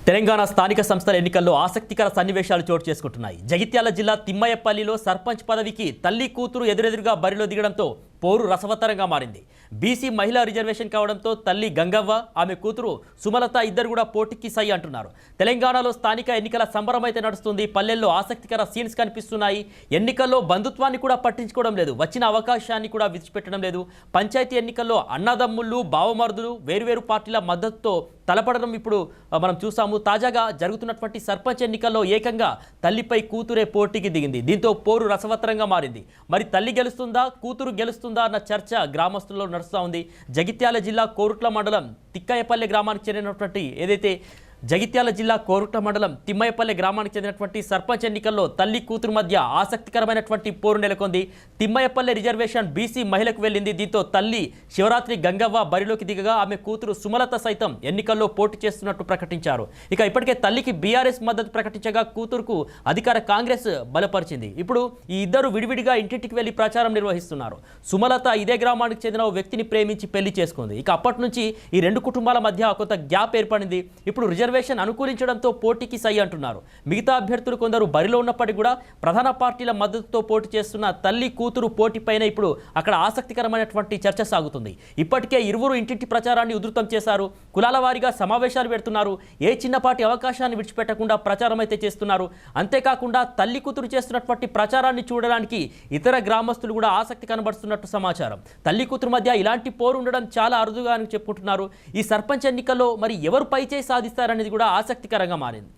తెలంగాణ స్థానిక సంస్థల ఎన్నికల్లో ఆసక్తికర సన్నివేశాలు చోటు చేసుకుంటున్నాయి. జగిత్యాల జిల్లా తిమ్మయ్యపల్లిలో సర్పంచ్ పదవికి తల్లి కూతురు ఎదురెదురుగా బరిలో దిగడంతో పోరు రసవత్తరంగా మారింది. బీసీ మహిళా రిజర్వేషన్ కావడంతో తల్లి గంగవ్వ, ఆమె కూతురు సుమలత ఇద్దరు కూడా పోటీకి సై అంటున్నారు. తెలంగాణలో స్థానిక ఎన్నికల సంబరం అయితే నడుస్తుంది. పల్లెల్లో ఆసక్తికర సీన్స్ కనిపిస్తున్నాయి. ఎన్నికల్లో బంధుత్వాన్ని కూడా పట్టించుకోవడం లేదు, వచ్చిన అవకాశాన్ని కూడా విడిచిపెట్టడం లేదు. పంచాయతీ ఎన్నికల్లో అన్నదమ్ముళ్ళు, బావమరుదులు వేరువేరు పార్టీల మద్దతుతో తలపడడం ఇప్పుడు మనం చూసాము. తాజాగా జరుగుతున్నటువంటి సర్పంచ్ ఎన్నికల్లో ఏకంగా తల్లిపై కూతురే పోటీకి దిగింది. దీంతో పోరు రసవత్తరంగా మారింది. మరి తల్లి గెలుస్తుందా, కూతురు గెలుస్తుందా అన్న చర్చ గ్రామస్తుల్లో నడుస్తూ ఉంది. జగిత్యాల జిల్లా కోరుట్ల మండలం తిక్కయ్యపల్లె గ్రామానికి చెందినటువంటి జగిత్యాల జిల్లా కోరుట్ల మండలం తిమ్మయ్యపల్లె గ్రామానికి చెందినటువంటి సర్పంచ్ ఎన్నికల్లో తల్లి కూతురు మధ్య ఆసక్తికరమైనటువంటి పోరు నెలకొంది. తిమ్మయ్యపల్లె రిజర్వేషన్ బీసీ మహిళకు వెళ్ళింది. దీంతో తల్లి శివరాత్రి గంగవ్వ బరిలోకి దిగగా ఆమె కూతురు సుమలత సైతం ఎన్నికల్లో పోటీ చేస్తున్నట్టు ప్రకటించారు. ఇక ఇప్పటికే తల్లికి బీఆర్ఎస్ మద్దతు ప్రకటించగా కూతురుకు అధికార కాంగ్రెస్ బలపరిచింది. ఇప్పుడు ఈ ఇద్దరు విడివిడిగా ఇంటింటికి వెళ్లి ప్రచారం నిర్వహిస్తున్నారు. సుమలత ఇదే గ్రామానికి చెందిన ఓ వ్యక్తిని ప్రేమించి పెళ్లి చేసుకుంది. ఇక అప్పటి నుంచి ఈ రెండు కుటుంబాల మధ్య కొంత గ్యాప్ ఏర్పడింది. ఇప్పుడు రిజర్వేషన్ అనుకూలించడంతో పోటీకి సై అంటున్నారు. మిగతా అభ్యర్థులు కొందరు బరిలో ఉన్నప్పటికీ కూడా ప్రధాన పార్టీల మద్దతుతో పోటీ చేస్తున్న తల్లి కూతురు పోటీపైన ఇప్పుడు అక్కడ ఆసక్తికరమైనటువంటి చర్చ సాగుతుంది. ఇప్పటికే ఇరువురు ఇంటింటి ప్రచారాన్ని ఉధృతం చేశారు. కులాల వారీగా సమావేశాలు పెడుతున్నారు. ఏ చిన్నపాటి అవకాశాన్ని విడిచిపెట్టకుండా ప్రచారం అయితే చేస్తున్నారు. అంతేకాకుండా తల్లి కూతురు చేస్తున్నటువంటి ప్రచారాన్ని చూడడానికి ఇతర గ్రామస్తులు కూడా ఆసక్తి కనబడుతున్నట్టు సమాచారం. తల్లి కూతురు మధ్య ఇలాంటి పోరు ఉండడం చాలా అరుదుగా అని చెప్పుకుంటున్నారు. ఈ సర్పంచ్ ఎన్నికల్లో మరి ఎవరు పైచేయి సాధిస్తారనేది కూడా ఆసక్తికరంగా మారింది.